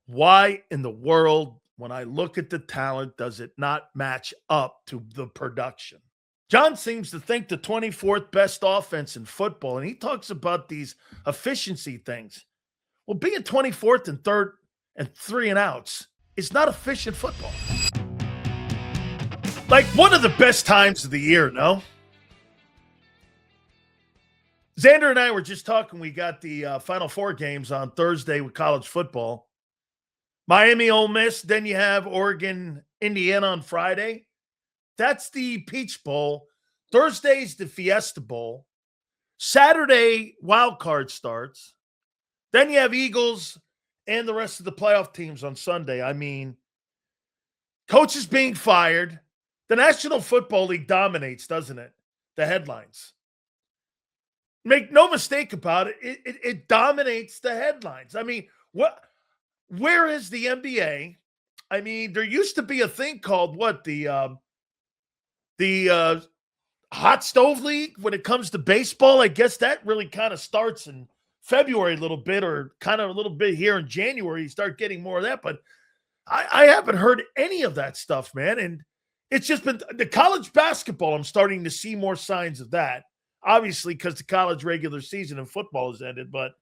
Why in the world, when I look at the talent, does it not match up to the production? John seems to think the 24th best offense in football, and he talks about these efficiency things. Well, being 24th and third and 3 and outs is not efficient football. Like one of the best times of the year, no? Xander and I were just talking. We got the Final Four games on Thursday with college football. Miami, Ole Miss. Then you have Oregon, Indiana on Friday. That's the Peach Bowl. Thursday's the Fiesta Bowl. Saturday, Wildcard starts. Then you have Eagles and the rest of the playoff teams on Sunday. I mean, coaches being fired. The National Football League dominates, doesn't it? The headlines. Make no mistake about it, it dominates the headlines. I mean, where is the NBA? I mean, there used to be a thing called the hot stove league when it comes to baseball. I guess that really kind of starts in February a little bit, or kind of a little bit here in January. You start getting more of that, but I haven't heard any of that stuff, man. And it's just been the college basketball. I'm starting to see more signs of that. Obviously, because the college regular season in football has ended. But,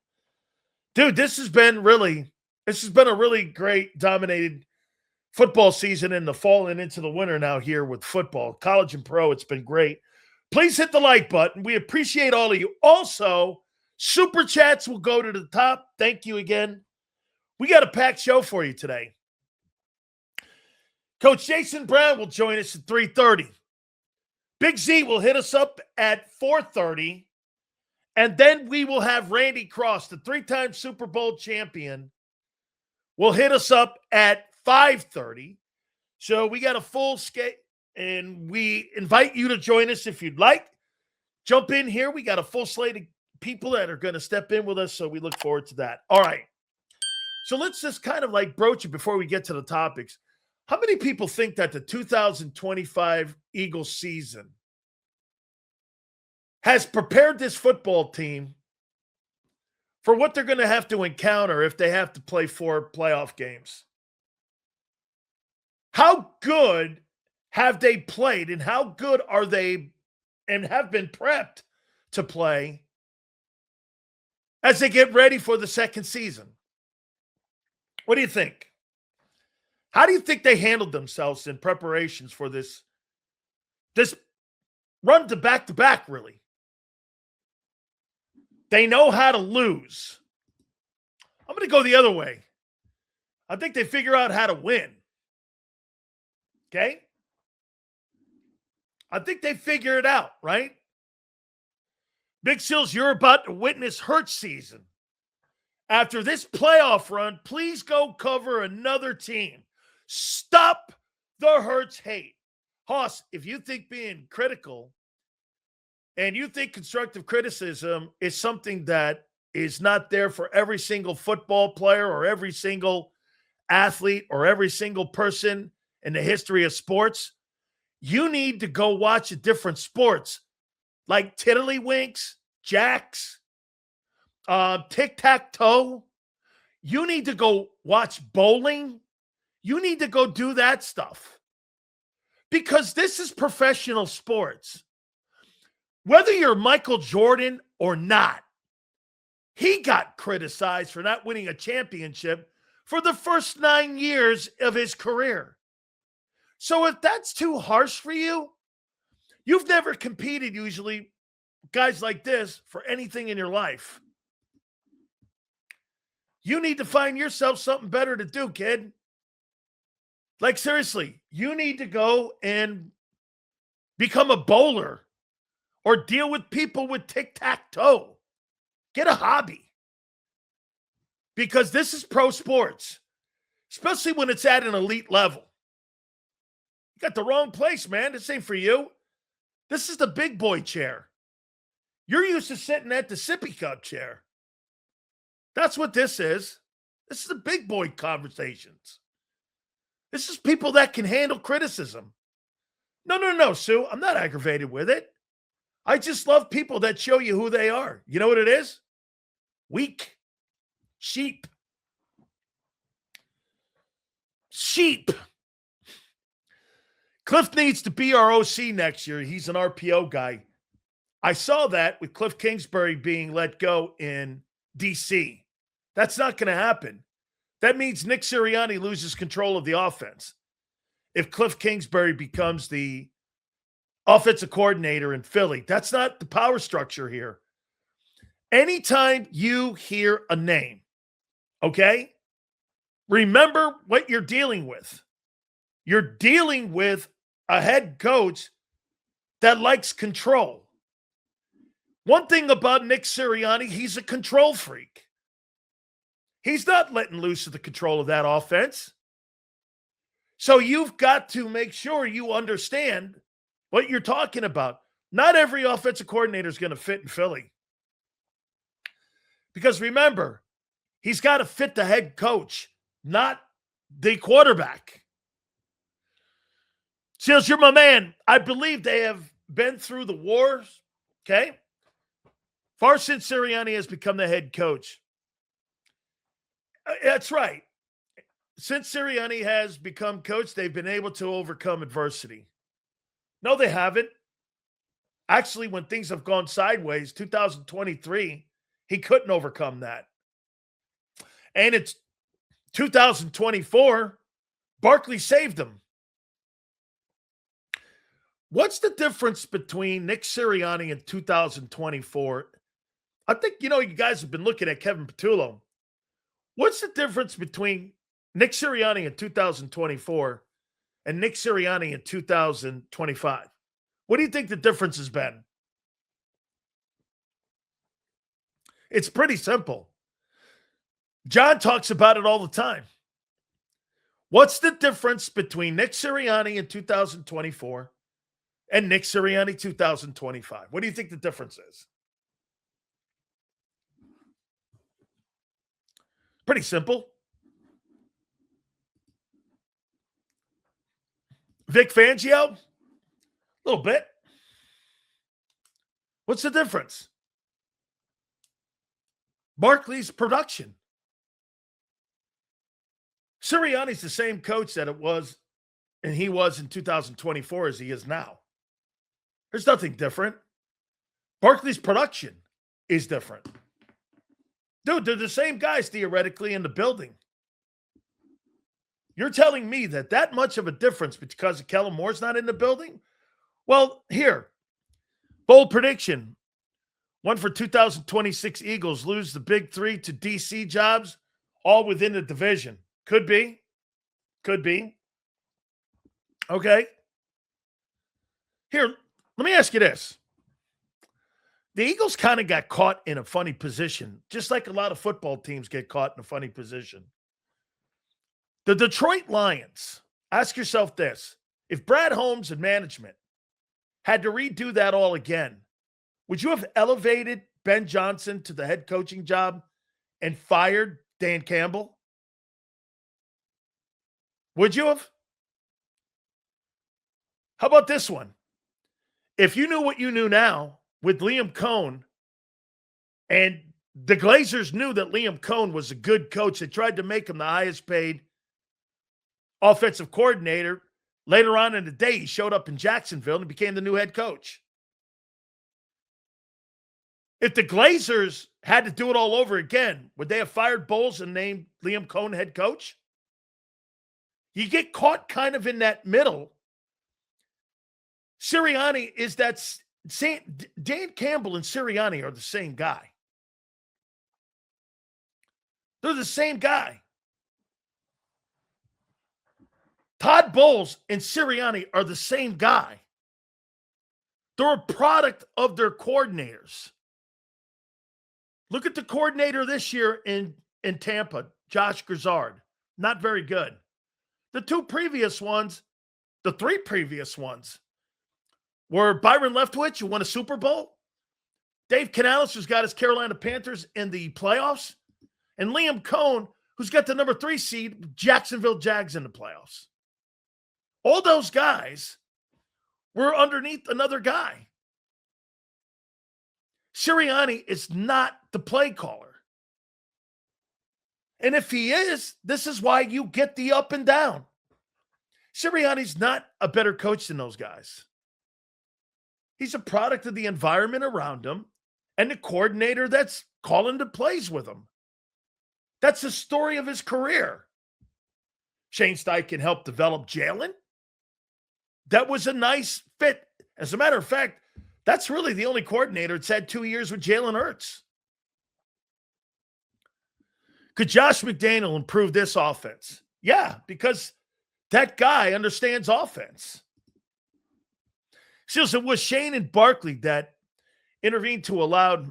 dude, this has been a really great, dominated football season in the fall and into the winter now here with football. College and pro, it's been great. Please hit the like button. We appreciate all of you. Also, Super Chats will go to the top. Thank you again. We got a packed show for you today. Coach Jason Brown will join us at 3:30. Big Z will hit us up at 4:30, and then we will have Randy Cross, the 3-time Super Bowl champion, will hit us up at 5:30. So we got a full skate, and we invite you to join us if you'd like. Jump in here. We got a full slate of people that are going to step in with us, so we look forward to that. All right. So let's just kind of like broach it before we get to the topics. How many people think that the 2025 Eagles season has prepared this football team for what they're going to have to encounter if they have to play 4 playoff games? How good have they played, and how good are they and have been prepped to play as they get ready for the second season? What do you think? How do you think they handled themselves in preparations for this run to back, really? They know how to lose. I'm going to go the other way. I think they figure out how to win. Okay? I think they figure it out, right? Big Silz, you're about to witness Hurt season. After this playoff run, please go cover another team. Stop the Hurts hate. Hoss, if you think being critical and you think constructive criticism is something that is not there for every single football player or every single athlete or every single person in the history of sports, you need to go watch a different sports like tiddlywinks, jacks, tic-tac-toe. You need to go watch bowling. You need to go do that stuff, because this is professional sports. Whether you're Michael Jordan or not, he got criticized for not winning a championship for the first 9 years of his career. So if that's too harsh for you, you've never competed usually, guys like this, for anything in your life. You need to find yourself something better to do, kid. Like, seriously, you need to go and become a bowler or deal with people with tic-tac-toe. Get a hobby. Because this is pro sports, especially when it's at an elite level. You got the wrong place, man. This ain't for you. This is the big boy chair. You're used to sitting at the sippy cup chair. That's what this is. This is the big boy conversations. This is people that can handle criticism. No, Sue. I'm not aggravated with it. I just love people that show you who they are. You know what it is? Weak. Sheep. cheap. Cliff needs to be our OC next year. He's an RPO guy. I saw that with Cliff Kingsbury being let go in D.C. That's not going to happen. That means Nick Sirianni loses control of the offense. If Cliff Kingsbury becomes the offensive coordinator in Philly, that's not the power structure here. Anytime you hear a name, okay, remember what you're dealing with. You're dealing with a head coach that likes control. One thing about Nick Sirianni, he's a control freak. He's not letting loose of the control of that offense. So you've got to make sure you understand what you're talking about. Not every offensive coordinator is going to fit in Philly. Because remember, he's got to fit the head coach, not the quarterback. Silz, you're my man. I believe they have been through the wars, okay? Far since Sirianni has become the head coach. That's right. Since Sirianni has become coach, they've been able to overcome adversity. No, they haven't. Actually, when things have gone sideways, 2023, he couldn't overcome that. And it's 2024, Barkley saved him. What's the difference between Nick Sirianni in 2024? I think, you guys have been looking at Kevin Patullo. What's the difference between Nick Sirianni in 2024 and Nick Sirianni in 2025? What do you think the difference has been? It's pretty simple. John talks about it all the time. What's the difference between Nick Sirianni in 2024 and Nick Sirianni 2025? What do you think the difference is? Pretty simple. Vic Fangio? A little bit. What's the difference? Barkley's production. Sirianni's the same coach that he was in 2024 as he is now. There's nothing different. Barkley's production is different. Dude, they're the same guys theoretically in the building. You're telling me that much of a difference because Kellen Moore's not in the building? Well, here, bold prediction. One for 2026 Eagles lose the big three to DC jobs, all within the division. Could be. Could be. Okay. Here, let me ask you this. The Eagles kind of got caught in a funny position, just like a lot of football teams get caught in a funny position. The Detroit Lions, ask yourself this. If Brad Holmes and management had to redo that all again, would you have elevated Ben Johnson to the head coaching job and fired Dan Campbell? Would you have? How about this one? If you knew what you knew now with Liam Cohn, and the Glazers knew that Liam Cohn was a good coach, they tried to make him the highest paid offensive coordinator. Later on in the day, he showed up in Jacksonville and became the new head coach. If the Glazers had to do it all over again, would they have fired Bowles and named Liam Cohn head coach? You get caught kind of in that middle. Sirianni is that same. Dan Campbell and Sirianni are the same guy. They're the same guy. Todd Bowles and Sirianni are the same guy. They're a product of their coordinators. Look at the coordinator this year in Tampa, Josh Grizzard. Not very good. The three previous ones were Byron Leftwich, who won a Super Bowl, Dave Canales, who's got his Carolina Panthers in the playoffs, and Liam Cohn, who's got the number 3 seed, Jacksonville Jags, in the playoffs. All those guys were underneath another guy. Sirianni is not the play caller. And if he is, this is why you get the up and down. Sirianni's not a better coach than those guys. He's a product of the environment around him and the coordinator that's calling the plays with him. That's the story of his career. Shane Steichen helped develop Jalen. That was a nice fit. As a matter of fact, that's really the only coordinator that's had 2 years with Jalen Hurts. Could Josh McDaniel improve this offense? Yeah, because that guy understands offense. Silz, it was Shane and Barkley that intervened to allow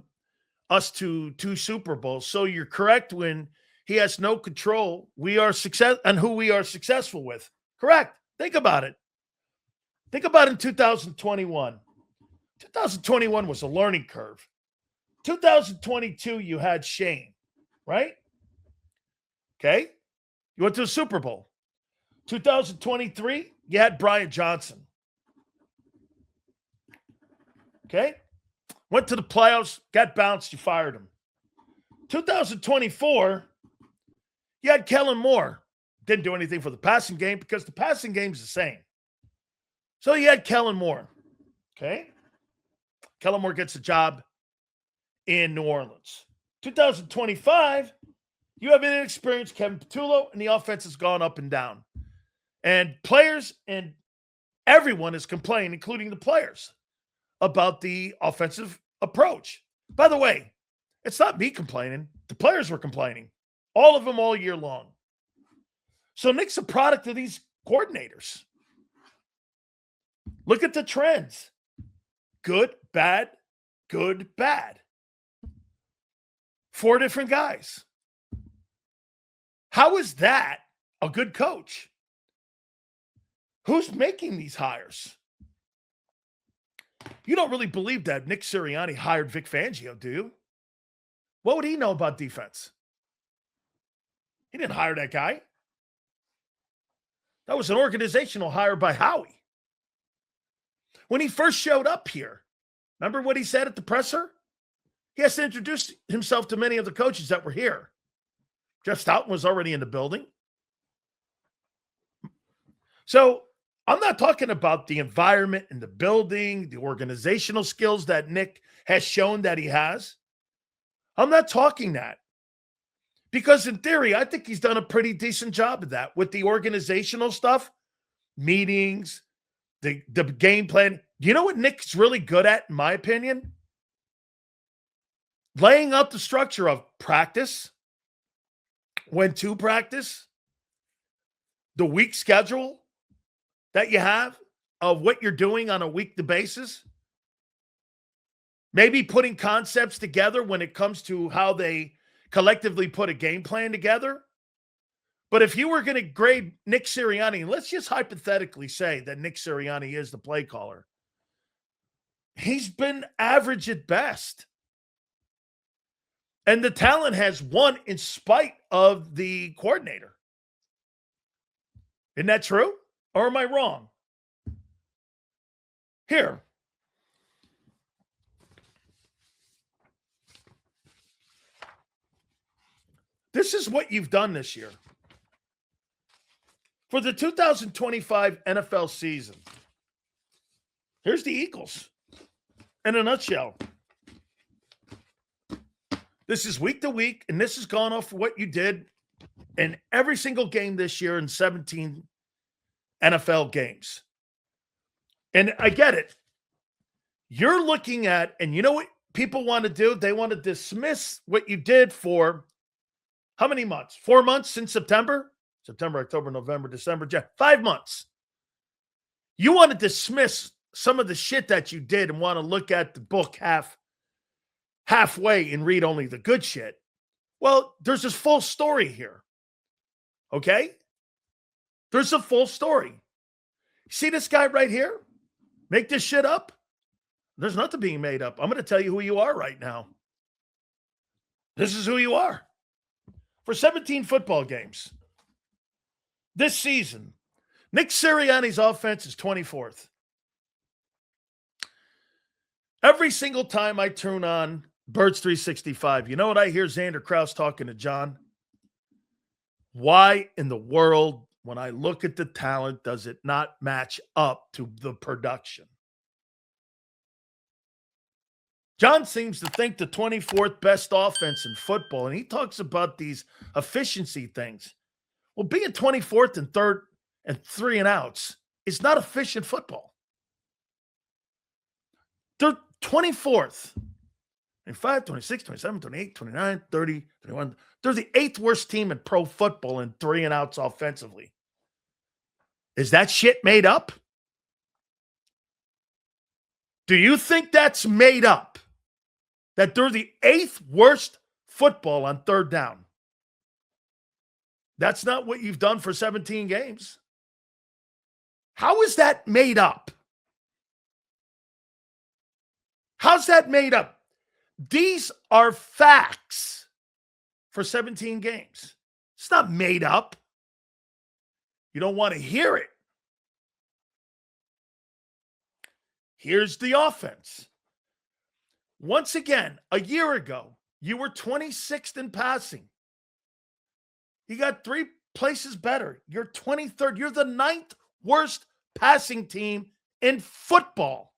us to 2 Super Bowls. So you're correct when he has no control. We are success and who we are successful with. Correct. Think about it. Think about in 2021. 2021 was a learning curve. 2022, you had Shane, right? Okay. You went to the Super Bowl. 2023, you had Brian Johnson. Okay. Went to the playoffs, got bounced, you fired him. 2024, you had Kellen Moore. Didn't do anything for the passing game because the passing game is the same. So you had Kellen Moore. Okay. Kellen Moore gets a job in New Orleans. 2025, you have an inexperienced Kevin Patullo, and the offense has gone up and down. And players and everyone is complaining, including the players, about the offensive approach. By the way, it's not me complaining. The players were complaining. All of them all year long. So Nick's a product of these coordinators. Look at the trends. Good, bad, good, bad. 4 different guys. How is that a good coach? Who's making these hires? You don't really believe that Nick Sirianni hired Vic Fangio, do you? What would he know about defense? He didn't hire that guy. That was an organizational hire by Howie. When he first showed up here, remember what he said at the presser? He has to introduce himself to many of the coaches that were here. Jeff Stoughton was already in the building. So I'm not talking about the environment and the building, the organizational skills that Nick has shown that he has. I'm not talking that. Because in theory, I think he's done a pretty decent job of that with the organizational stuff, meetings, the game plan. You know what Nick's really good at, in my opinion? Laying out the structure of practice, when to practice, the week schedule that you have of what you're doing on a weekly basis. Maybe putting concepts together when it comes to how they collectively put a game plan together. But if you were going to grade Nick Sirianni, and let's just hypothetically say that Nick Sirianni is the play caller, he's been average at best. And the talent has won in spite of the coordinator. Isn't that true? Or am I wrong? Here. This is what you've done this year. For the 2025 NFL season, here's the Eagles in a nutshell. This is week to week, and this has gone off what you did in every single game this year in 17 NFL games. And I get it. You're looking at, and you know what people want to do? They want to dismiss what you did for how many months? 4 months since September? September, October, November, December, January. 5 months. You want to dismiss some of the shit that you did and want to look at the book halfway and read only the good shit. Well, there's this full story here. Okay? There's a full story. See this guy right here? Make this shit up? There's nothing being made up. I'm going to tell you who you are right now. This is who you are. For 17 football games this season, Nick Sirianni's offense is 24th. Every single time I turn on Birds 365, you know what I hear Xander Krause talking to John? Why in the world when I look at the talent, does it not match up to the production? John seems to think the 24th best offense in football, and he talks about these efficiency things. Well, being 24th and third and 3 and outs is not efficient football. They're 24th, 25, 26, 27, 28, 29, 30, 31. They're the 8th worst team in pro football in 3 and outs offensively. Is that shit made up? Do you think that's made up? That they're the 8th worst football on third down? That's not what you've done for 17 games. How is that made up? How's that made up? These are facts for 17 games. It's not made up. You don't want to hear it. Here's the offense. Once again, a year ago, you were 26th in passing. You got 3 places better. You're 23rd. You're the 9th worst passing team in football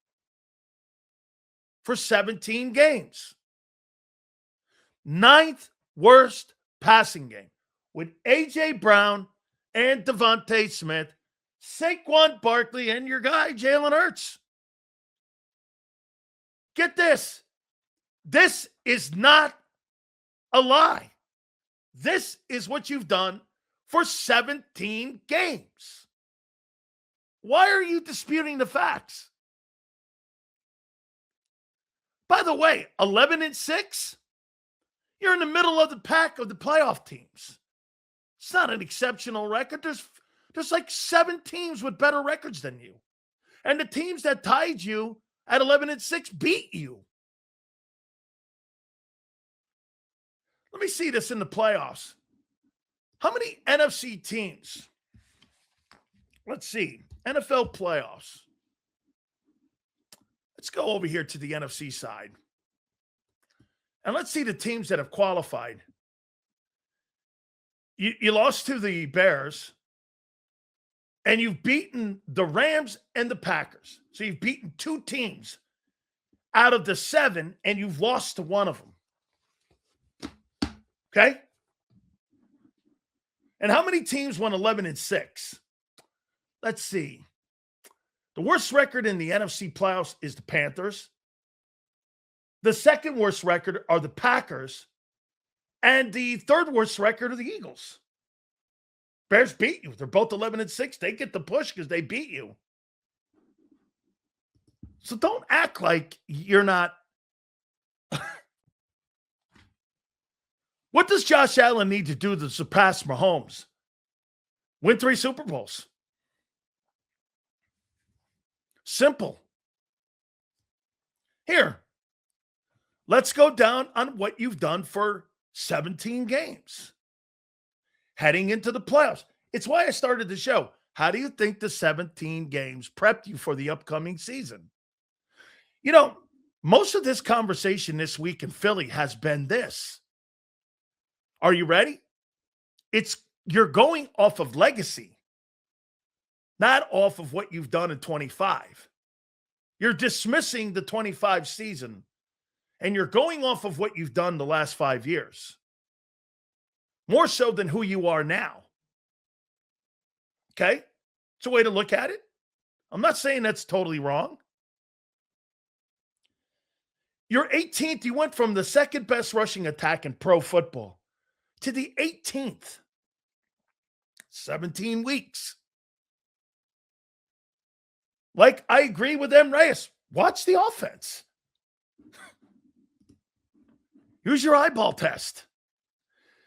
for 17 games. 9th worst passing game with A.J. Brown and Devontae Smith, Saquon Barkley, and your guy, Jalen Hurts. Get this. This is not a lie. This is what you've done for 17 games. Why are you disputing the facts? By the way, 11-6, you're in the middle of the pack of the playoff teams. It's not an exceptional record. There's like 7 teams with better records than you. And the teams that tied you at 11-6 beat you. Let me see this in the playoffs. How many NFC teams? Let's see. NFL playoffs. Let's go over here to the NFC side. And let's see the teams that have qualified. You lost to the Bears, and you've beaten the Rams and the Packers. So you've beaten 2 teams out of the 7, and you've lost to one of them. Okay? And how many teams won 11-6? Let's see. The worst record in the NFC playoffs is the Panthers. The second worst record are the Packers. And the third worst record are the Eagles. Bears beat you. They're both 11-6. They get the push because they beat you. So don't act like you're not. What does Josh Allen need to do to surpass Mahomes? Win 3 Super Bowls. Simple. Here, let's go down on what you've done for 17 games. Heading into the playoffs. It's why I started the show. How do you think the 17 games prepped you for the upcoming season? You know, most of this conversation this week in Philly has been this. Are you ready? You're going off of legacy, not off of what you've done in 25. You're dismissing the 25 season, and you're going off of what you've done the last 5 years. More so than who you are now. Okay? It's a way to look at it. I'm not saying that's totally wrong. You're 18th. You went from the second best rushing attack in pro football to the 18th. 17 weeks. Like, I agree with M. Reyes. Watch the offense. Use your eyeball test.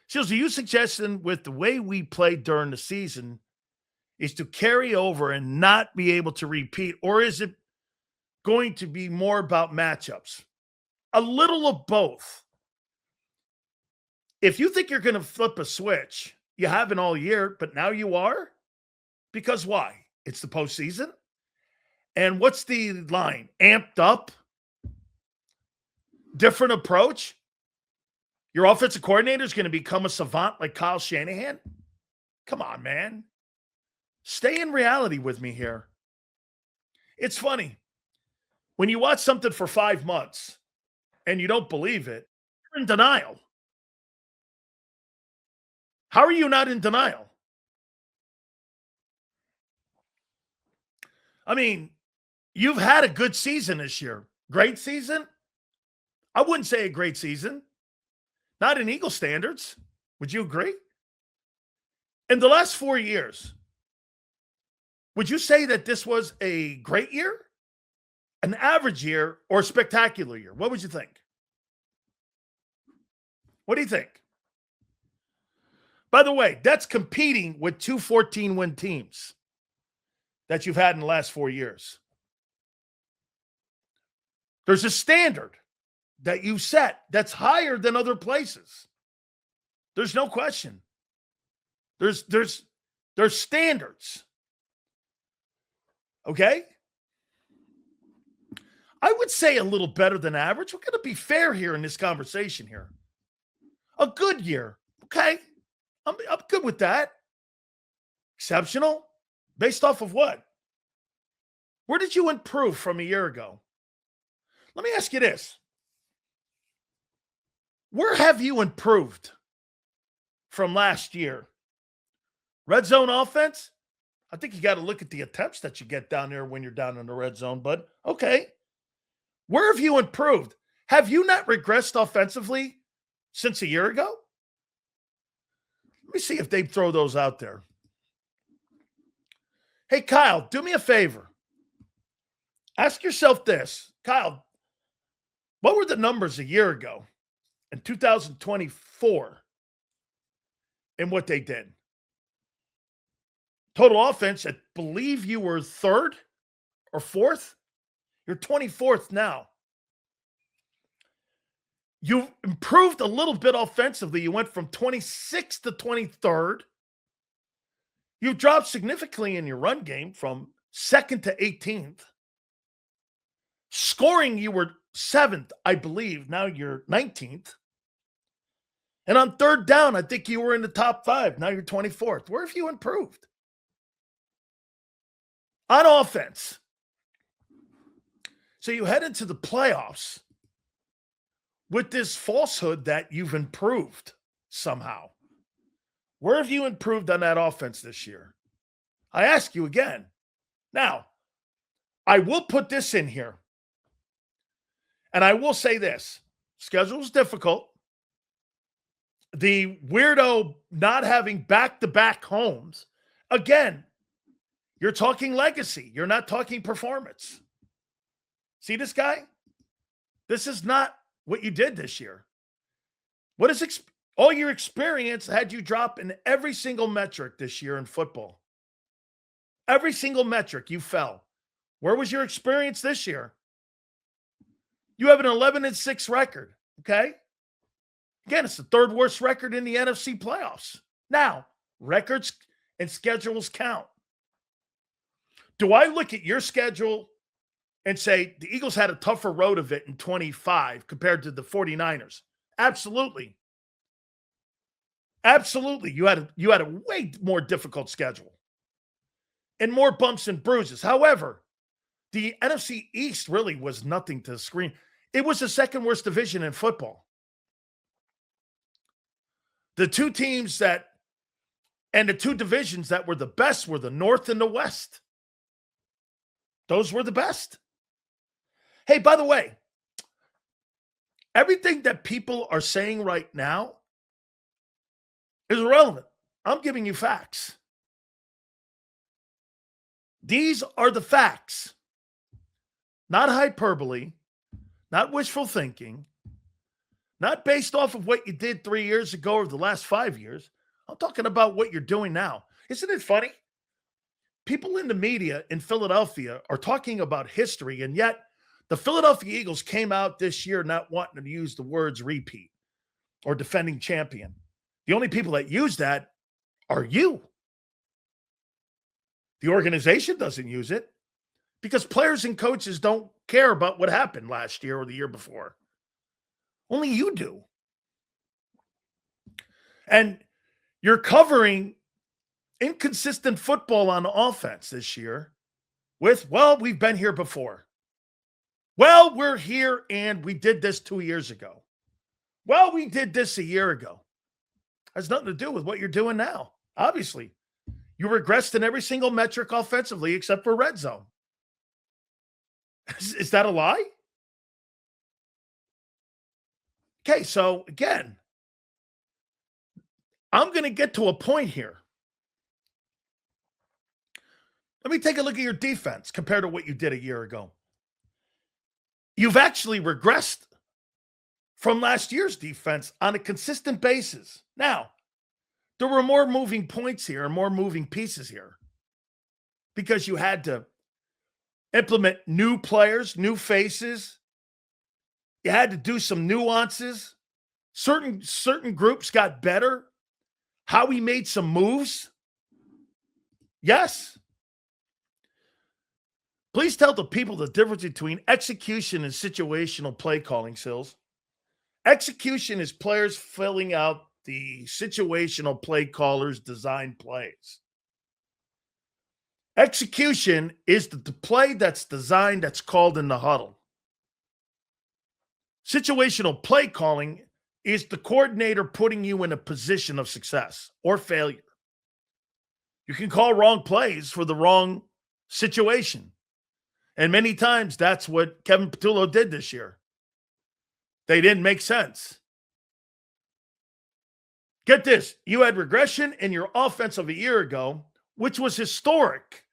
Silz, are you suggesting with the way we played during the season is to carry over and not be able to repeat? Or is it going to be more about matchups? A little of both. If you think you're going to flip a switch, you haven't all year, but now you are. Because why? It's the postseason. And what's the line? Amped up? Different approach? Your offensive coordinator is going to become a savant like Kyle Shanahan? Come on, man. Stay in reality with me here. It's funny. When you watch something for 5 months and you don't believe it, you're in denial. How are you not in denial? I mean, you've had a good season this year. Great season? I wouldn't say a great season. Not in Eagle standards. Would you agree? In the last 4 years, would you say that this was a great year, an average year, or a spectacular year? What would you think? What do you think? By the way, that's competing with 2 14-win teams that you've had in the last 4 years. There's a standard that you set that's higher than other places. There's no question. There's standards. Okay? I would say a little better than average. We're going to be fair here in this conversation here. A good year. Okay. I'm good with that. Exceptional? Based off of what? Where did you improve from a year ago? Let me ask you this. Where have you improved from last year? Red zone offense? I think you got to look at the attempts that you get down there when you're down in the red zone, bud. Okay. Where have you improved? Have you not regressed offensively since a year ago? Let me see if they throw those out there. Hey, Kyle, do me a favor. Ask yourself this. Kyle, what were the numbers a year ago in 2024 and what they did? Total offense, I believe you were 3rd or 4th. You're 24th now. You improved a little bit offensively. You went from 26th to 23rd. You dropped significantly in your run game from 2nd to 18th. Scoring, you were 7th, I believe. Now you're 19th. And on 3rd down, I think you were in the top 5. Now you're 24th. Where have you improved? On offense. So you head into the playoffs with this falsehood that you've improved somehow. Where have you improved on that offense this year? I ask you again. Now, I will put this in here. And I will say this. Schedule's difficult. The weirdo not having back-to-back homes. Again, you're talking legacy. You're not talking performance. See this guy? This is not what you did this year. What is all your experience had you drop in every single metric this year in football? Every single metric you fell. Where was your experience this year? You have an 11-6 record, okay? Again, it's the 3rd worst record in the NFC playoffs. Now, records and schedules count. Do I look at your schedule and say the Eagles had a tougher road of it in 25 compared to the 49ers? Absolutely. Absolutely. You had a way more difficult schedule and more bumps and bruises. However, the NFC East really was nothing to scream. It was the 2nd worst division in football. The 2 teams and the 2 divisions that were the best were the North and the West. Those were the best. Hey, by the way, everything that people are saying right now is irrelevant. I'm giving you facts. These are the facts. Not hyperbole, not wishful thinking, not based off of what you did 3 years ago or the last 5 years. I'm talking about what you're doing now. Isn't it funny? People in the media in Philadelphia are talking about history, and yet the Philadelphia Eagles came out this year not wanting to use the words repeat or defending champion. The only people that use that are you. The organization doesn't use it because players and coaches don't care about what happened last year or the year before. Only you do. And you're covering inconsistent football on offense this year with, well, we've been here before. Well, we're here and we did this 2 years ago. Well, we did this a year ago. Has nothing to do with what you're doing now. Obviously, you regressed in every single metric offensively except for red zone. Is that a lie? Okay, so again, I'm going to get to a point here. Let me take a look at your defense compared to what you did a year ago. You've actually regressed from last year's defense on a consistent basis. Now, there were more moving points here and more moving pieces here because you had to implement new players, new faces. You had to do some nuances. Certain groups got better. How we made some moves. Yes. Please tell the people the difference between execution and situational play calling, Silz. Execution is players filling out the situational play callers' design plays. Execution is the play that's designed, that's called in the huddle. Situational play calling is the coordinator putting you in a position of success or failure. You can call wrong plays for the wrong situation. And many times that's what Kevin Patullo did this year. They didn't make sense. Get this. You had regression in your offense of a year ago, which was historic.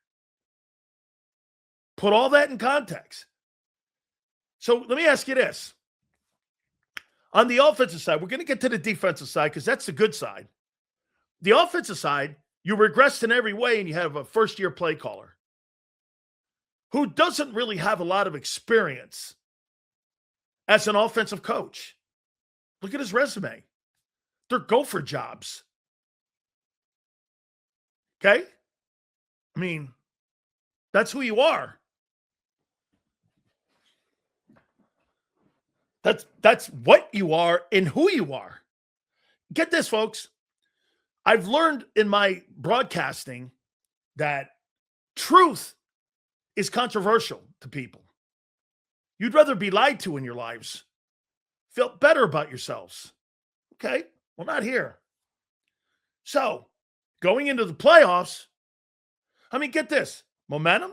Put all that in context. So let me ask you this. On the offensive side, we're going to get to the defensive side because that's the good side. The offensive side, you regressed in every way and you have a first-year play caller who doesn't really have a lot of experience as an offensive coach. Look at his resume. They're gopher jobs. Okay? I mean, that's who you are. That's what you are and who you are. Get this, folks. I've learned in my broadcasting that truth is controversial to people. You'd rather be lied to in your lives. Feel better about yourselves. Okay, well, not here. So, going into the playoffs, I mean, get this. Momentum.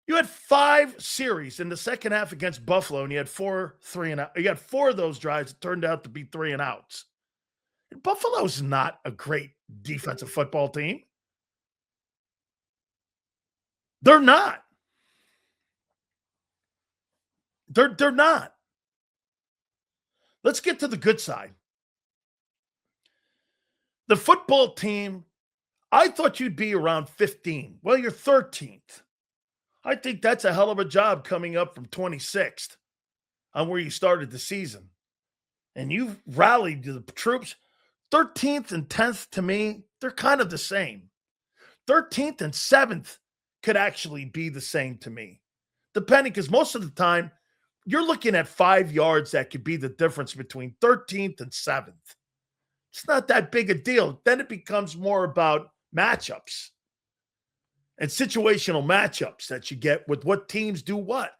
You had 5 series in the second half against Buffalo, and you had 4 3-and-out. You had 4 of those drives that turned out to be 3-and-outs. And Buffalo's not a great defensive football team. They're not. They're not. Let's get to the good side. The football team, I thought you'd be around 15. Well, you're 13th. I think that's a hell of a job coming up from 26th on where you started the season. And you've rallied the troops. 13th and 10th, to me, they're kind of the same. 13th and 7th could actually be the same to me. Depending, because most of the time, you're looking at 5 yards that could be the difference between 13th and 7th. It's not that big a deal. Then it becomes more about matchups and situational matchups that you get with what teams do what.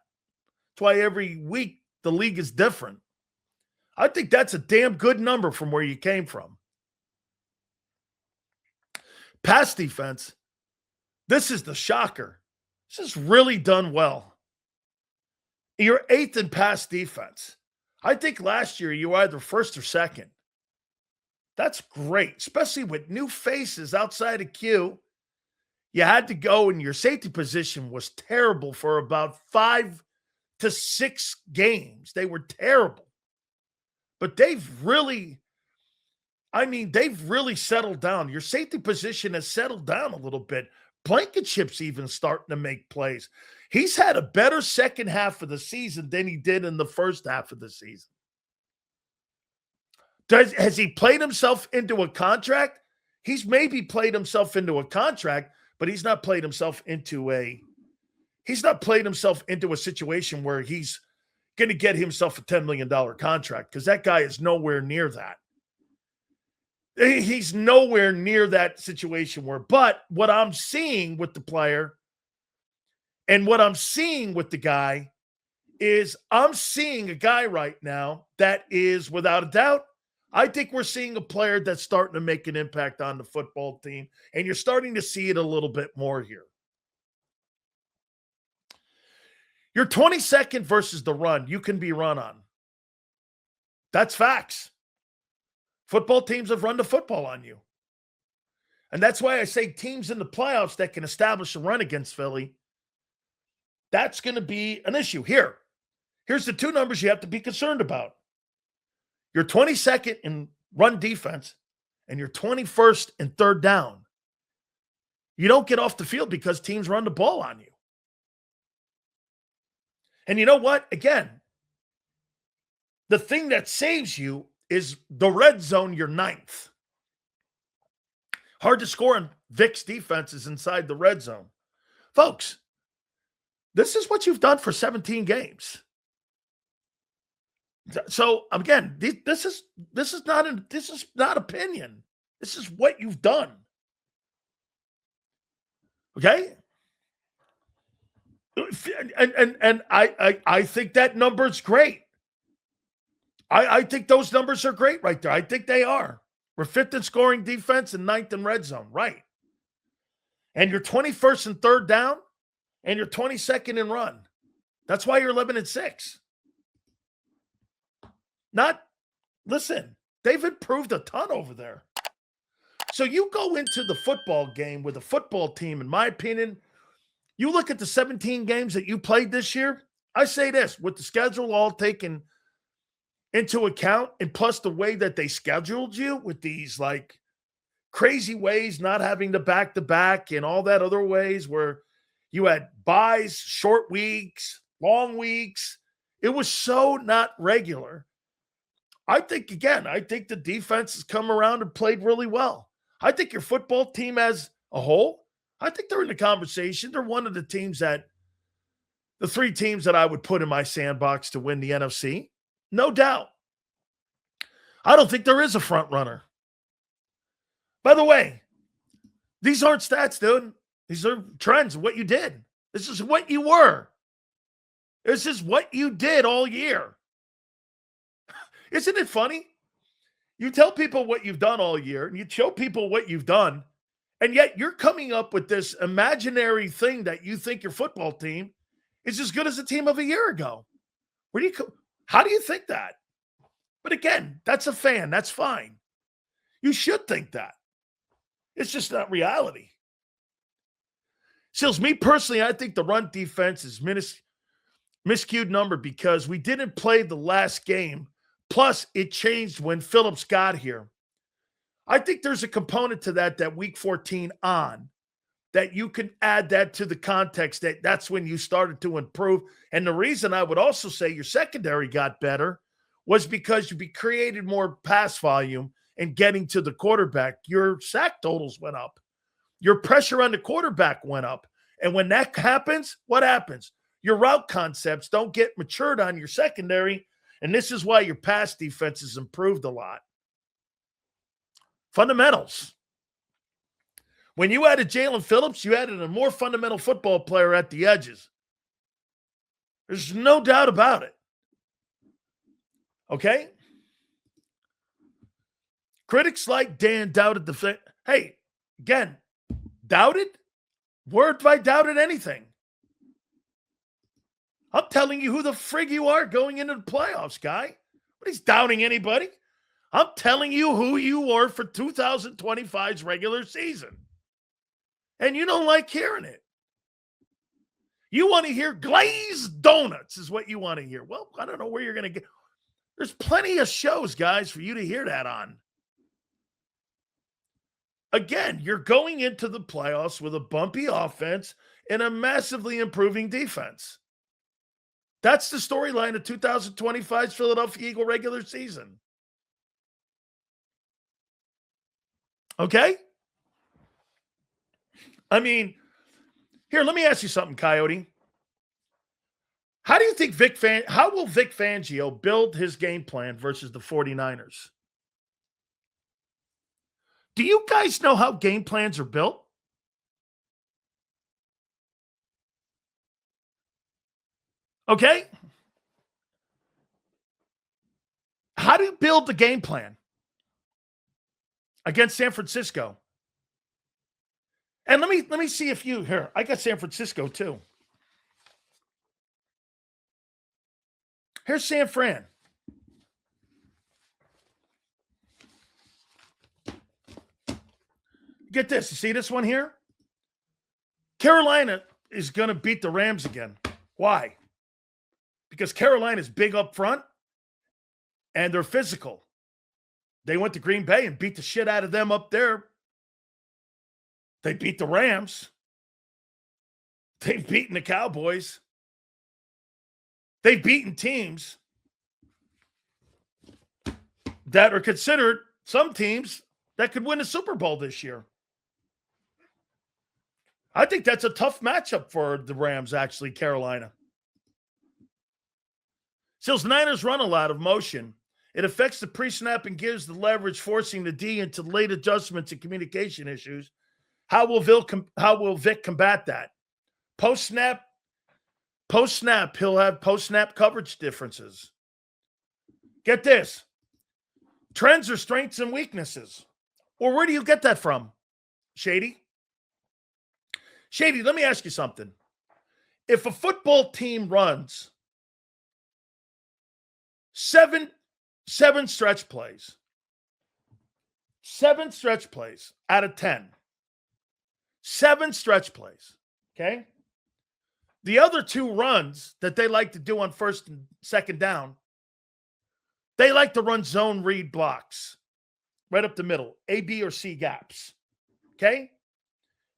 That's why every week the league is different. I think that's a damn good number from where you came from. Pass defense, this is the shocker. This is really done well. You're 8th in pass defense. I think last year you were either 1st or 2nd. That's great, especially with new faces outside of Q. You had to go, and your safety position was terrible for about 5 to 6 games. They were terrible. But they've really settled down. Your safety position has settled down a little bit. Blankenship's even starting to make plays. He's had a better second half of the season than he did in the first half of the season. Has he played himself into a contract? He's maybe played himself into a contract, but he's not played himself into a situation where he's going to get himself a $10 million contract, because that guy is nowhere near that. He's nowhere near that situation but what I'm seeing with the player and what I'm seeing with the guy is I'm seeing a guy right now that is, without a doubt, I think we're seeing a player that's starting to make an impact on the football team, and you're starting to see it a little bit more here. You're 22nd versus the run. You can be run on. That's facts. Football teams have run the football on you. And that's why I say teams in the playoffs that can establish a run against Philly, that's going to be an issue. Here's the two numbers you have to be concerned about. You're 22nd in run defense, and you're 21st in third down. You don't get off the field because teams run the ball on you. And you know what? Again, the thing that saves you is the red zone, you're 9th. Hard to score on Vic's defenses inside the red zone. Folks, this is what you've done for 17 games. So again, this is not opinion. This is what you've done. Okay? And I think that number's great. I think those numbers are great right there. I think they are. We're 5th in scoring defense and 9th in red zone, right? And you're 21st in third down, and you're 22nd in run. That's why you're 11-6. Listen, they've improved a ton over there. So you go into the football game with a football team, in my opinion, you look at the 17 games that you played this year, I say this, with the schedule all taken into account, and plus the way that they scheduled you with these like crazy ways, not having the back-to-back and all that other ways where you had buys, short weeks, long weeks. It was so not regular. I think the defense has come around and played really well. I think your football team as a whole, I think they're in the conversation. They're one of the three teams that I would put in my sandbox to win the NFC. No doubt. I don't think there is a front runner. By the way, these aren't stats, dude. These are trends of what you did. This is what you were. This is what you did all year. Isn't it funny? You tell people what you've done all year, and you show people what you've done, and yet you're coming up with this imaginary thing that you think your football team is as good as the team of a year ago. How do you think that? But again, that's a fan. That's fine. You should think that. It's just not reality. Silz, me personally, I think the run defense is miscued number because we didn't play the last game. Plus, it changed when Phillips got here. I think there's a component to that week 14 on, that you can add that to the context that's when you started to improve. And the reason I would also say your secondary got better was because you created more pass volume and getting to the quarterback. Your sack totals went up. Your pressure on the quarterback went up. And when that happens, what happens? Your route concepts don't get matured on your secondary, and this is why your pass defense has improved a lot. Fundamentals. When you added Jalen Phillips, you added a more fundamental football player at the edges. There's no doubt about it. Okay? Critics like Dan doubted the thing. Hey, again, doubted? Where have I doubted anything? I'm telling you who the frig you are going into the playoffs, guy. Nobody's doubting anybody. I'm telling you who you are for 2025's regular season. And you don't like hearing it. You want to hear glazed donuts is what you want to hear. Well, I don't know where you're going to get. There's plenty of shows, guys, for you to hear that on. Again, you're going into the playoffs with a bumpy offense and a massively improving defense. That's the storyline of 2025's Philadelphia Eagle regular season. Okay? I mean, here, let me ask you something, Coyote. How do you think how will Vic Fangio build his game plan versus the 49ers? Do you guys know how game plans are built? Okay? How do you build the game plan against San Francisco? And let me see if you here. I got San Francisco too. Here's San Fran. Get this. You see this one here? Carolina is going to beat the Rams again. Why? Because Carolina's big up front and they're physical. They went to Green Bay and beat the shit out of them up there. They beat the Rams. They've beaten the Cowboys. They've beaten teams that are considered some teams that could win a Super Bowl this year. I think that's a tough matchup for the Rams, actually, Carolina. Silz, Niners run a lot of motion. It affects the pre-snap and gives the leverage, forcing the D into late adjustments and communication issues. How will Vic combat that? Post-snap, he'll have post-snap coverage differences. Get this. Trends are strengths and weaknesses. Well, where do you get that from, Shady? Shady, let me ask you something. If a football team runs seven stretch plays, 7 stretch plays out of 10, 7 stretch plays, okay? The other 2 runs that they like to do on first and second down, they like to run zone read blocks right up the middle, A, B, or C gaps, okay?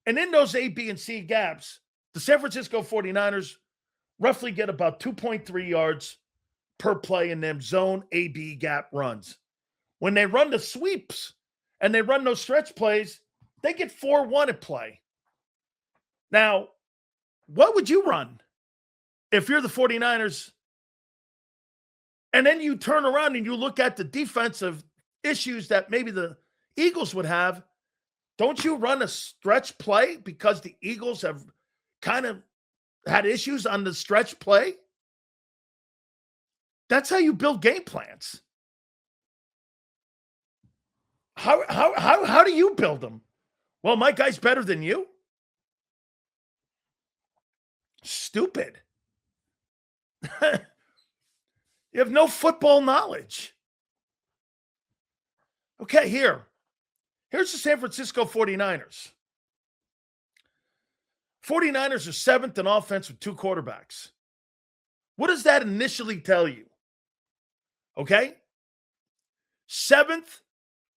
And in those A, B, and C gaps, the San Francisco 49ers roughly get about 2.3 yards per play in them zone A, B gap runs. When they run the sweeps and they run those stretch plays, they get 4-1 at play. Now, what would you run if you're the 49ers? And then you turn around and you look at the defensive issues that maybe the Eagles would have. Don't you run a stretch play because the Eagles have kind of had issues on the stretch play? That's how you build game plans. How do you build them? Well, my guy's better than you. Stupid. You have no football knowledge. Okay, here's the San Francisco 49ers. 49ers are 7th in offense with 2 quarterbacks. What does that initially tell you? Okay? 7th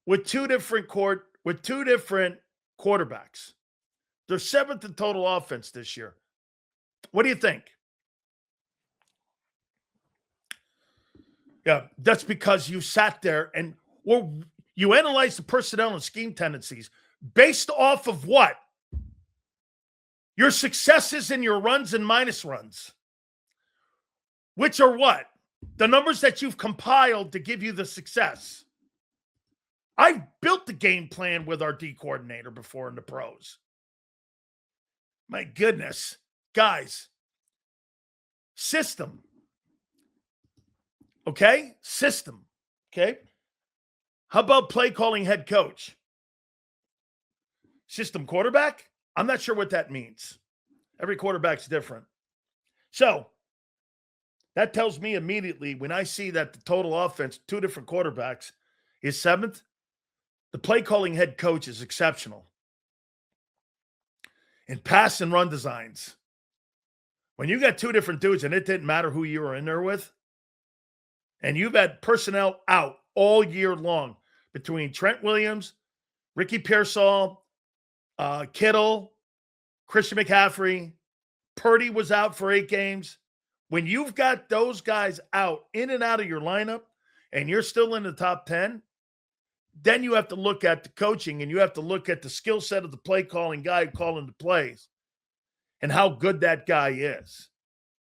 with two different quarterbacks. They're 7th in total offense this year. What do you think? Yeah, that's because you sat there and you analyzed the personnel and scheme tendencies based off of what? Your successes and your runs and minus runs. Which are what? The numbers that you've compiled to give you the success. I've built the game plan with our D coordinator before in the pros. My goodness. Guys, system. Okay? System. Okay? How about play calling head coach? System quarterback? I'm not sure what that means. Every quarterback's different. So, that tells me immediately when I see that the total offense, 2 different quarterbacks, is 7th, the play calling head coach is exceptional. In pass and run designs, when you got 2 different dudes and it didn't matter who you were in there with, and you've had personnel out all year long between Trent Williams, Ricky Pearsall, Kittle, Christian McCaffrey, Purdy was out for 8 games. When you've got those guys out, in and out of your lineup, and you're still in the top 10, then you have to look at the coaching and you have to look at the skill set of the play calling guy calling the plays and how good that guy is.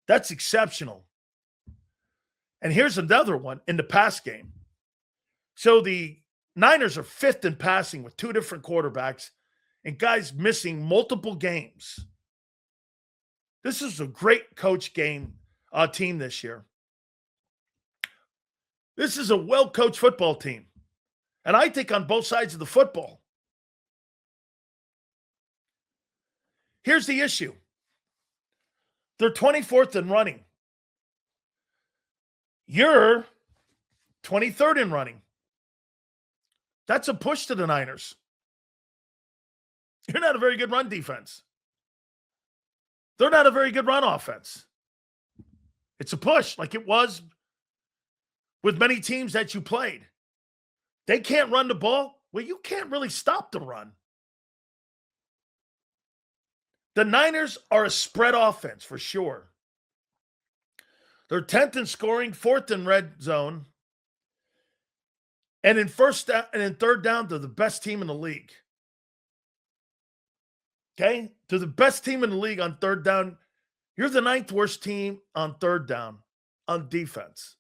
That's exceptional. And here's another one in the pass game. So the Niners are fifth in passing with two different quarterbacks and guys missing multiple games. This is a great coach team this year. This is a well-coached football team. And I think on both sides of the football. Here's the issue. They're 24th in running. You're 23rd in running. That's a push to the Niners. You're not a very good run defense. They're not a very good run offense. It's a push like it was with many teams that you played. They can't run the ball. Well, you can't really stop the run. The Niners are a spread offense for sure. They're 10th in scoring, 4th in red zone. And in first down and in third down, they're the best team in the league. Okay? They're the best team in the league on third down. You're the 9th worst team on third down on defense.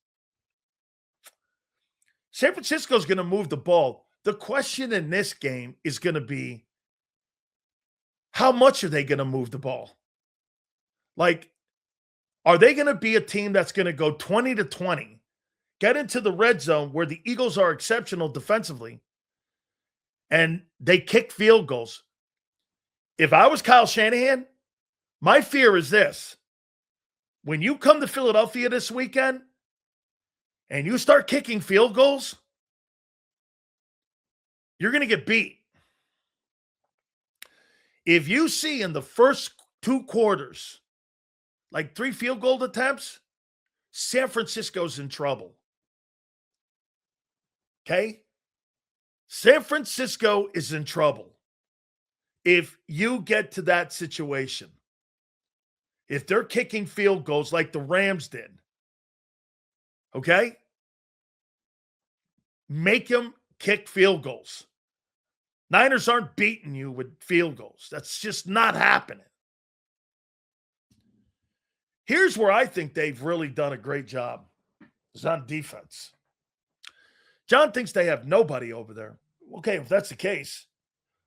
San Francisco's going to move the ball. The question in this game is going to be, how much are they going to move the ball? Like, are they going to be a team that's going to go 20-20, get into the red zone where the Eagles are exceptional defensively, and they kick field goals? If I was Kyle Shanahan, my fear is this. When you come to Philadelphia this weekend and you start kicking field goals, you're going to get beat. If you see in the first two quarters, like 3 field goal attempts, San Francisco's in trouble. Okay? San Francisco is in trouble if you get to that situation. If they're kicking field goals like the Rams did, okay? Make them kick field goals. Niners aren't beating you with field goals. That's just not happening. Here's where I think they've really done a great job. Is on defense. John thinks they have nobody over there. Okay, if that's the case,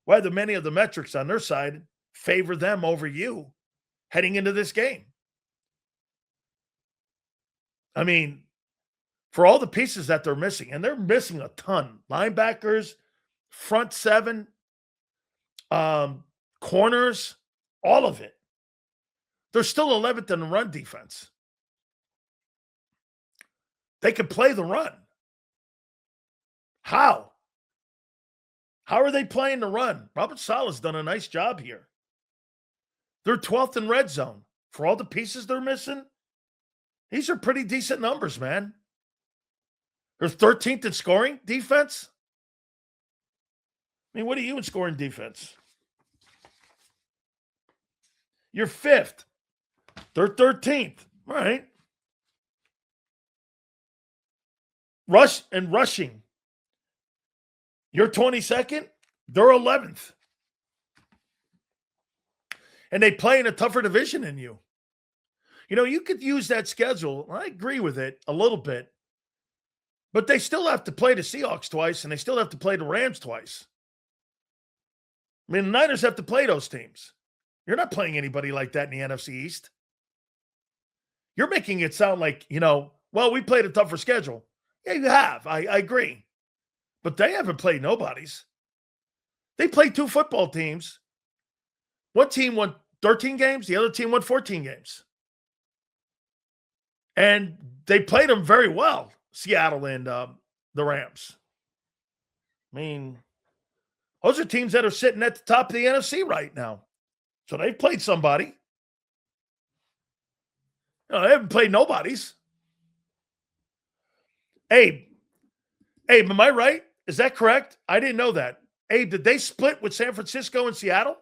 why do many of the metrics on their side favor them over you heading into this game? I mean, for all the pieces that they're missing, and they're missing a ton. Linebackers, front seven, corners, all of it. They're still 11th in the run defense. They can play the run. How? How are they playing the run? Robert Saleh's done a nice job here. They're 12th in red zone. For all the pieces they're missing, these are pretty decent numbers, man. They're 13th in scoring defense. I mean, what are you in scoring defense? You're 5th. They're 13th. All right. Rushing. You're 22nd. They're 11th. And they play in a tougher division than you. You know, you could use that schedule. I agree with it a little bit. But they still have to play the Seahawks twice, and they still have to play the Rams twice. I mean, the Niners have to play those teams. You're not playing anybody like that in the NFC East. You're making it sound like, well, we played a tougher schedule. Yeah, you have. I agree. But they haven't played nobodies. They played 2 football teams. One team won 13 games. The other team won 14 games. And they played them very well, Seattle and the Rams. I mean, those are teams that are sitting at the top of the NFC right now. So they've played somebody. No, they haven't played nobodies. Abe, am I right? Is that correct? I didn't know that. Abe, did they split with San Francisco and Seattle?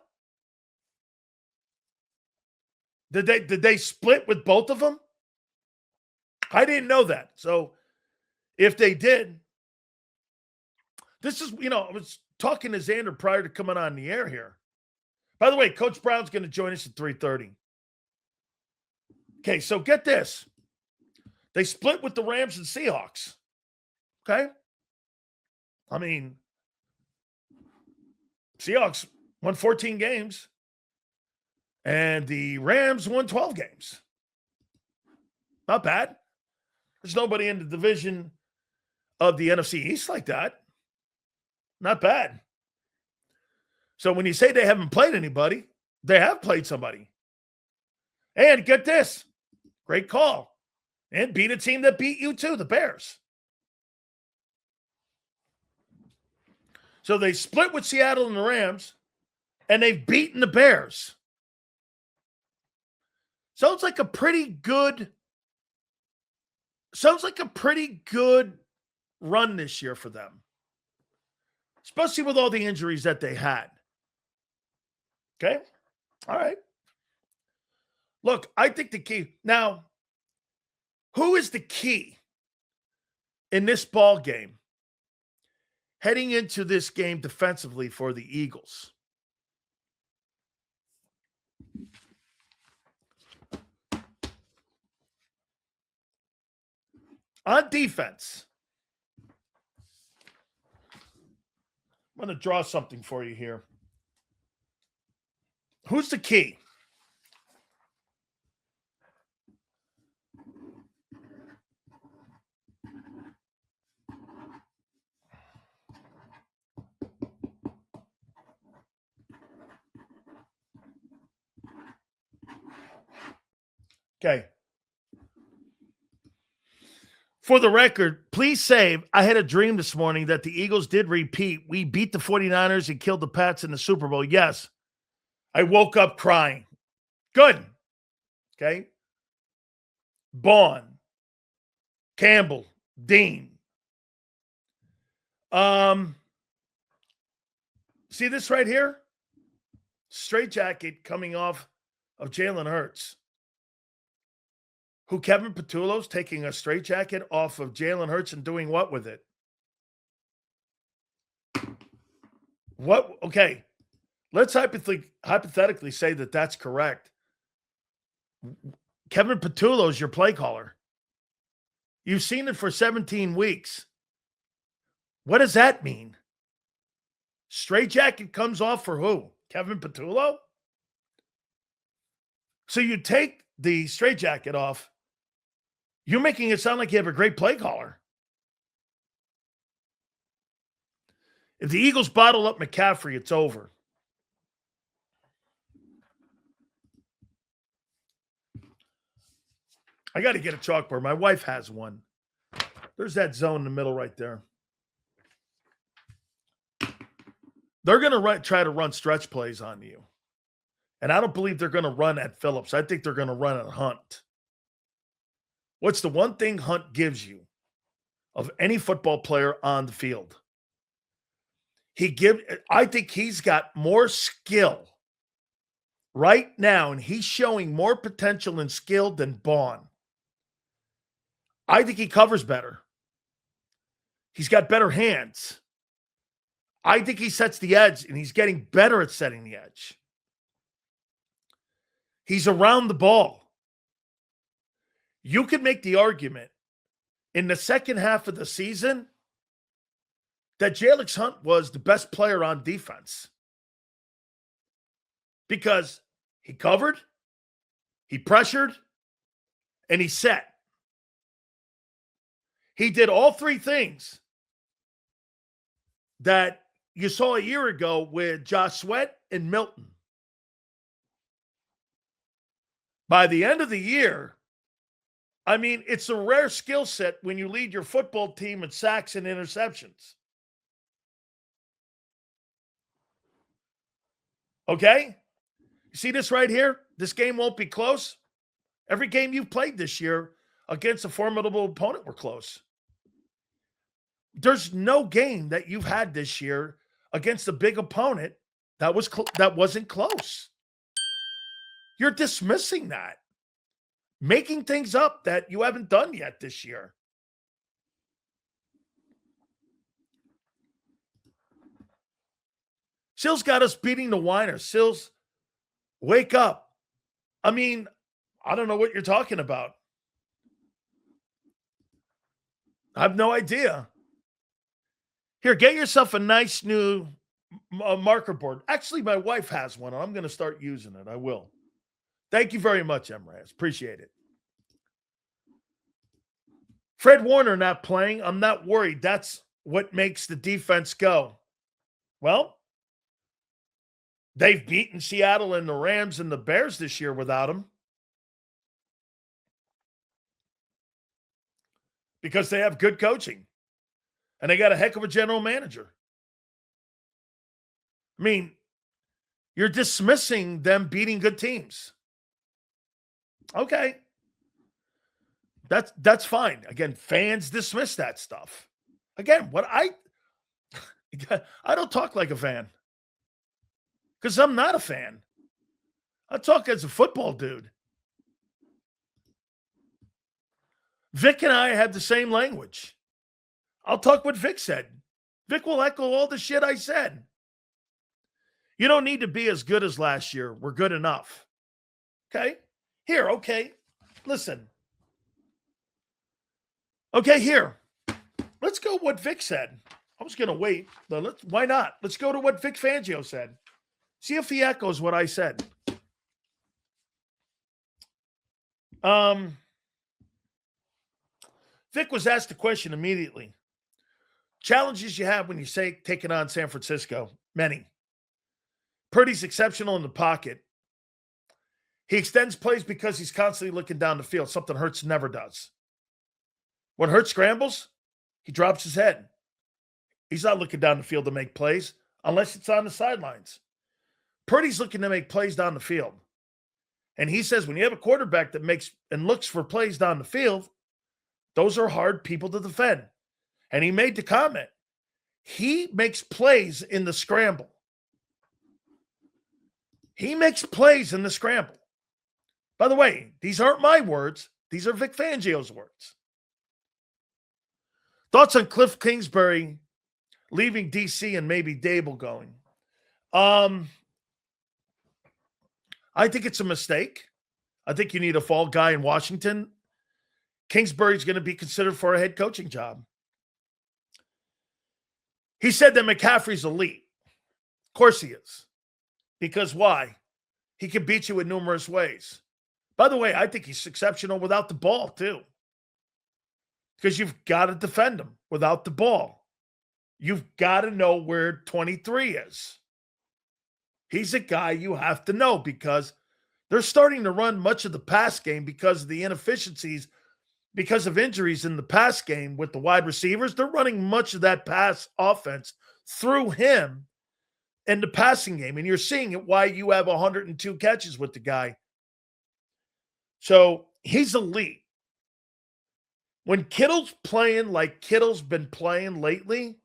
Did they split with both of them? I didn't know that. So if they did, this is, I was talking to Xander prior to coming on the air here. By the way, Coach Brown's going to join us at 3:30. Okay, so get this. They split with the Rams and Seahawks. Okay? I mean, Seahawks won 14 games, and the Rams won 12 games. Not bad. There's nobody in the division of the NFC East like that. Not bad. So when you say they haven't played anybody, they have played somebody. And get this, great call. And beat a team that beat you too, the Bears. So they split with Seattle and the Rams, and they've beaten the Bears. Sounds like a pretty good run this year for them, especially with all the injuries that they had. Okay? All right. Look, I think the key now, who is the key in this ball game heading into this game defensively for the Eagles? On defense, I'm going to draw something for you here. Who's the key? Okay. For the record, please save. I had a dream this morning that the Eagles did repeat. We beat the 49ers and killed the Pats in the Super Bowl. Yes. I woke up crying. Good. Okay. Bond, Campbell, Dean. See this right here? Straight jacket coming off of Jalen Hurts. Who Kevin Patullo's taking a straitjacket off of Jalen Hurts and doing what with it? What? Okay, let's hypothetically say that that's correct. Kevin Patullo's your play caller. You've seen it for 17 weeks. What does that mean? Straitjacket comes off for who? Kevin Patullo? So you take the straitjacket off. You're making it sound like you have a great play caller. If the Eagles bottle up McCaffrey, it's over. I got to get a chalkboard. My wife has one. There's that zone in the middle right there. They're going to try to run stretch plays on you. And I don't believe they're going to run at Phillips. I think they're going to run at Hunt. What's the one thing Hunt gives you of any football player on the field? I think he's got more skill right now, and he's showing more potential and skill than Bond. I think he covers better. He's got better hands. I think he sets the edge, and he's getting better at setting the edge. He's around the ball. You could make the argument in the second half of the season that Jalen Hunt was the best player on defense because he covered, he pressured, and he set. He did all three things that you saw a year ago with Josh Sweat and Milton. By the end of the year, I mean, it's a rare skill set when you lead your football team in sacks and interceptions. Okay? You see this right here? This game won't be close. Every game you've played this year against a formidable opponent were close. There's no game that you've had this year against a big opponent that wasn't close. You're dismissing that. Making things up that you haven't done yet this year. Silz got us beating the Winers. Silz, wake up. I mean, I don't know what you're talking about. I have no idea. Here, get yourself a nice new marker board. Actually, my wife has one, and I'm going to start using it. I will. Thank you very much, Emraz. Appreciate it. Fred Warner not playing. I'm not worried. That's what makes the defense go. Well, they've beaten Seattle and the Rams and the Bears this year without him. Because they have good coaching. And they got a heck of a general manager. I mean, you're dismissing them beating good teams. Okay. That's fine. Again, fans dismiss that stuff. Again, I don't talk like a fan. Because I'm not a fan. I talk as a football dude. Vic and I had the same language. I'll talk what Vic said. Vic will echo all the shit I said. You don't need to be as good as last year. We're good enough. Okay? Here, okay. Listen. Okay, here. Let's go what Vic said. I was going to wait. But why not? Let's go to what Vic Fangio said. See if he echoes what I said. Vic was asked the question immediately. Challenges you have when you say taking on San Francisco. Many. Purdy's exceptional in the pocket. He extends plays because he's constantly looking down the field, something Hurts never does. When Hurts scrambles, he drops his head. He's not looking down the field to make plays unless it's on the sidelines. Purdy's looking to make plays down the field. And he says when you have a quarterback that makes and looks for plays down the field, those are hard people to defend. And he made the comment, he makes plays in the scramble. He makes plays in the scramble. By the way, these aren't my words. These are Vic Fangio's words. Thoughts on Cliff Kingsbury leaving D.C. and maybe Dable going? I think it's a mistake. I think you need a fall guy in Washington. Kingsbury's going to be considered for a head coaching job. He said that McCaffrey's elite. Of course he is. Because why? He can beat you in numerous ways. By the way, I think he's exceptional without the ball, too. Because you've got to defend him without the ball. You've got to know where 23 is. He's a guy you have to know because they're starting to run much of the pass game because of the inefficiencies, because of injuries in the pass game with the wide receivers. They're running much of that pass offense through him in the passing game. And you're seeing it why you have 102 catches with the guy. So he's elite. When Kittle's playing like Kittle's been playing lately,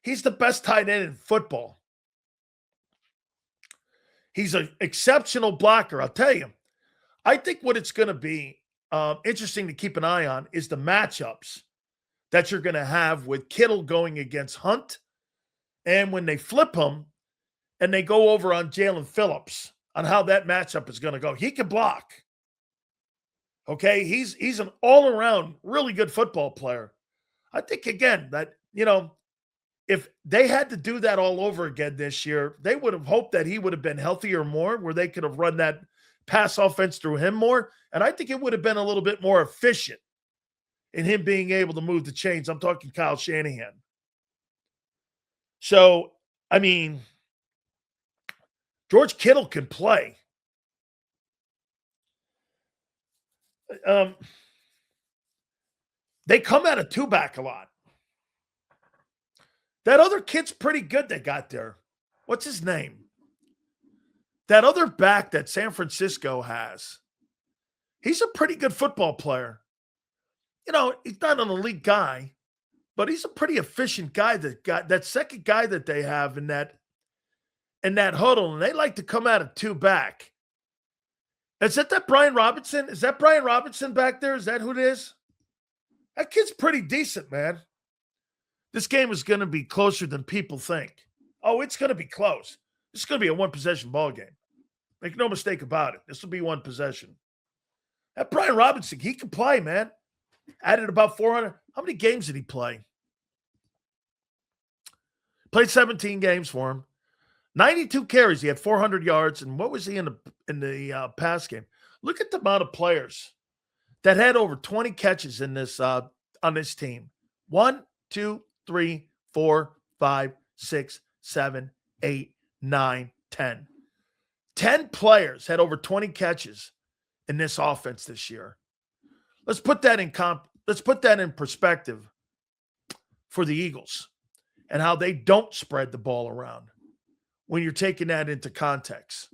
he's the best tight end in football. He's an exceptional blocker. I'll tell you, I think what it's going to be interesting to keep an eye on is the matchups that you're going to have with Kittle going against Hunt. And when they flip him and they go over on Jalen Phillips on how that matchup is going to go, he can block. Okay, he's an all-around really good football player. I think, again, that, if they had to do that all over again this year, they would have hoped that he would have been healthier more, where they could have run that pass offense through him more. And I think it would have been a little bit more efficient in him being able to move the chains. I'm talking Kyle Shanahan. So, I mean, George Kittle can play. They come out of two-back a lot. That other kid's pretty good they got there. What's his name? That other back that San Francisco has. He's a pretty good football player. He's not an elite guy, but he's a pretty efficient guy. That second guy that they have in that huddle, and they like to come out of two-back. Is that Brian Robinson? Is that Brian Robinson back there? Is that who it is? That kid's pretty decent, man. This game is going to be closer than people think. Oh, it's going to be close. This is going to be a one-possession ball game. Make no mistake about it. This will be one possession. That Brian Robinson, he can play, man. Added about 400. How many games did he play? Played 17 games for him. 92 carries. He had 400 yards. And what was he in the pass game? Look at the amount of players that had over 20 catches in this on this team. 1, 2, 3, 4, 5, 6, 7, 8, 9, 10. 10 players had over 20 catches in this offense this year. Let's put that in perspective for the Eagles and how they don't spread the ball around when you're taking that into context.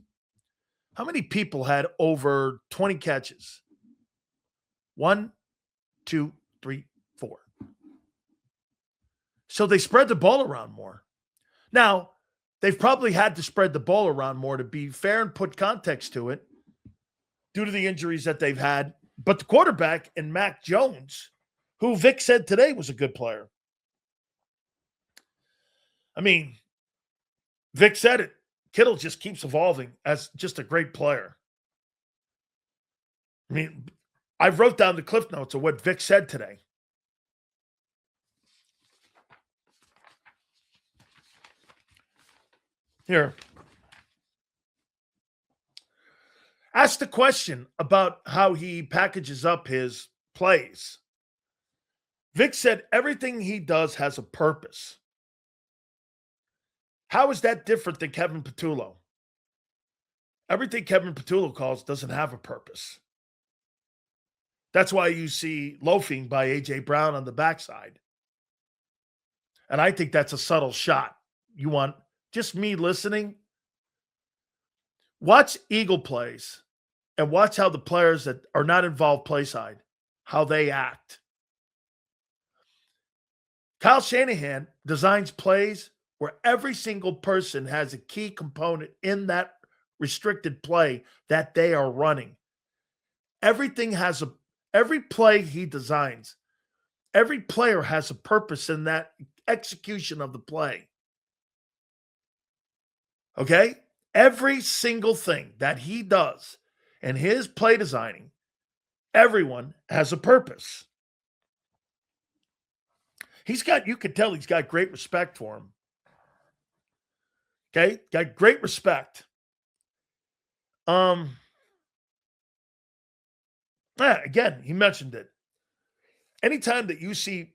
How many people had over 20 catches? 1, 2, 3, 4. So they spread the ball around more. Now, they've probably had to spread the ball around more to be fair and put context to it due to the injuries that they've had. But the quarterback in Mac Jones, who Vic said today was a good player. I mean, Vic said it. Kittle just keeps evolving as just a great player. I mean, I wrote down the cliff notes of what Vic said today. Here. Ask the question about how he packages up his plays. Vic said everything he does has a purpose. How is that different than Kevin Patullo? Everything Kevin Patullo calls doesn't have a purpose. That's why you see loafing by A.J. Brown on the backside. And I think that's a subtle shot. You want just me listening? Watch Eagle plays and watch how the players that are not involved play side, how they act. Kyle Shanahan designs plays where every single person has a key component in that restricted play that they are running. Every play he designs, every player has a purpose in that execution of the play. Okay? Every single thing that he does in his play designing, everyone has a purpose. You can tell he's got great respect for him. Okay? Got great respect. Again, he mentioned it. Anytime that you see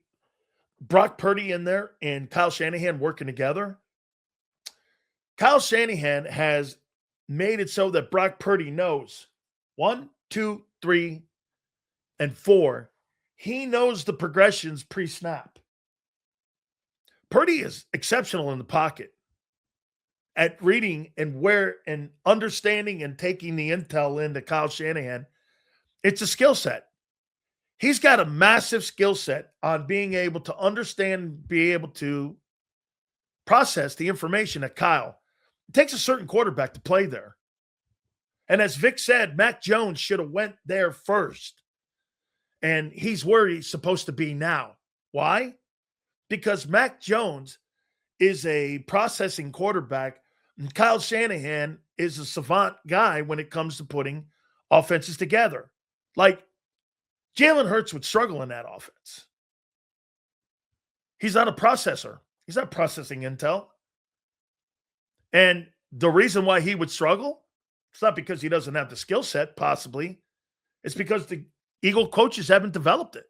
Brock Purdy in there and Kyle Shanahan working together, Kyle Shanahan has made it so that Brock Purdy knows 1, 2, 3, and 4. He knows the progressions pre-snap. Purdy is exceptional in the pocket at reading and understanding and taking the intel into Kyle Shanahan. It's a skill set. He's got a massive skill set on being able to understand, be able to process the information that Kyle. It takes a certain quarterback to play there. And as Vic said, Mac Jones should have went there first. And he's where he's supposed to be now. Why? Because Mac Jones is a processing quarterback, and Kyle Shanahan is a savant guy when it comes to putting offenses together. Like, Jalen Hurts would struggle in that offense. He's not a processor. He's not processing intel. And the reason why he would struggle, it's not because he doesn't have the skill set, possibly. It's because the Eagle coaches haven't developed it.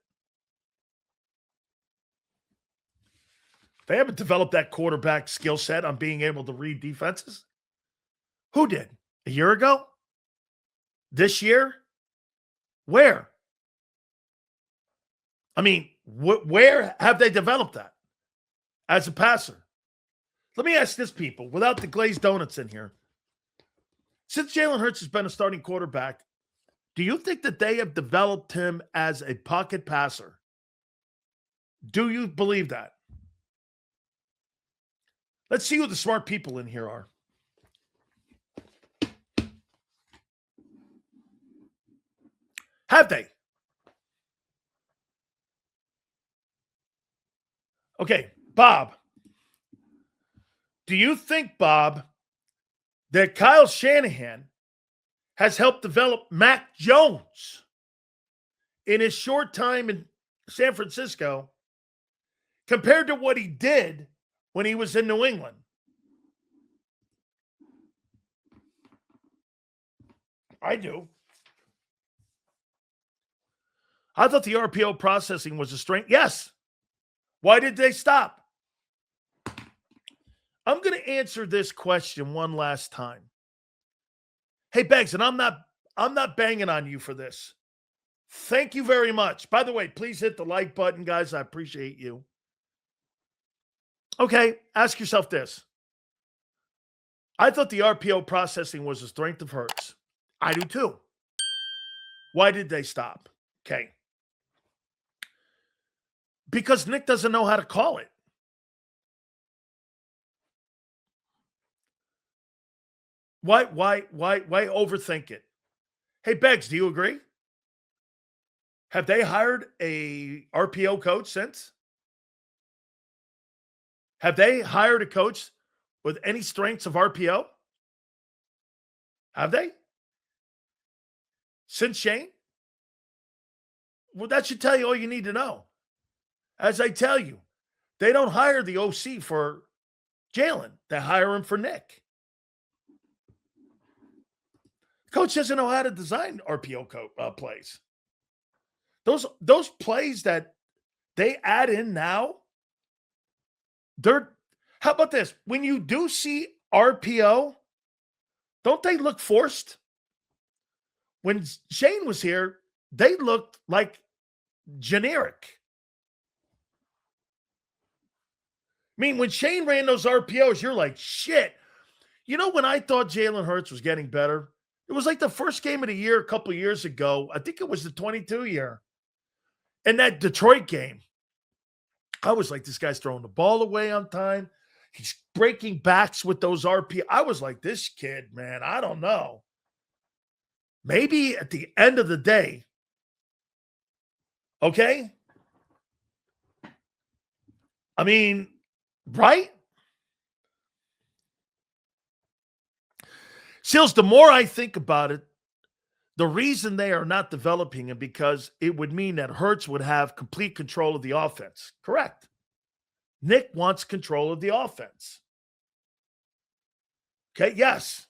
They haven't developed that quarterback skill set on being able to read defenses. Who did? A year ago? This year? Where? I mean, where have they developed that as a passer? Let me ask this, people, without the glazed donuts in here. Since Jalen Hurts has been a starting quarterback, do you think that they have developed him as a pocket passer? Do you believe that? Let's see who the smart people in here are. Have they? Okay, Bob. Do you think, Bob, that Kyle Shanahan has helped develop Mac Jones in his short time in San Francisco compared to what he did when he was in New England. I do. I thought the RPO processing was a strength. Yes. Why did they stop? I'm going to answer this question one last time. Hey, Beggs, and I'm not banging on you for this. Thank you very much. By the way, please hit the like button, guys. I appreciate you. Okay, ask yourself this. I thought the RPO processing was a strength of Hurts. I do too. Why did they stop? Okay. Because Nick doesn't know how to call it. Why overthink it? Hey, Beggs, do you agree? Have they hired a RPO coach since? Have they hired a coach with any strengths of RPO? Have they? Since Shane? Well, that should tell you all you need to know. As I tell you, they don't hire the OC for Jalen. They hire him for Nick. Coach doesn't know how to design RPO plays. Those plays that they add in now, how about this? When you do see RPO, don't they look forced? When Shane was here, they looked like generic. I mean, when Shane ran those RPOs, you're like, shit. You know, when I thought Jalen Hurts was getting better, it was like the first game of the year a couple of years ago. I think it was the 22 year. And that Detroit game, I was like, this guy's throwing the ball away on time. He's breaking backs with those RPO. I was like, this kid, man, I don't know. Maybe at the end of the day, okay? I mean, right? Silz, the more I think about it, the reason they are not developing him because it would mean that Hurts would have complete control of the offense. Correct. Nick wants control of the offense. Okay, yes.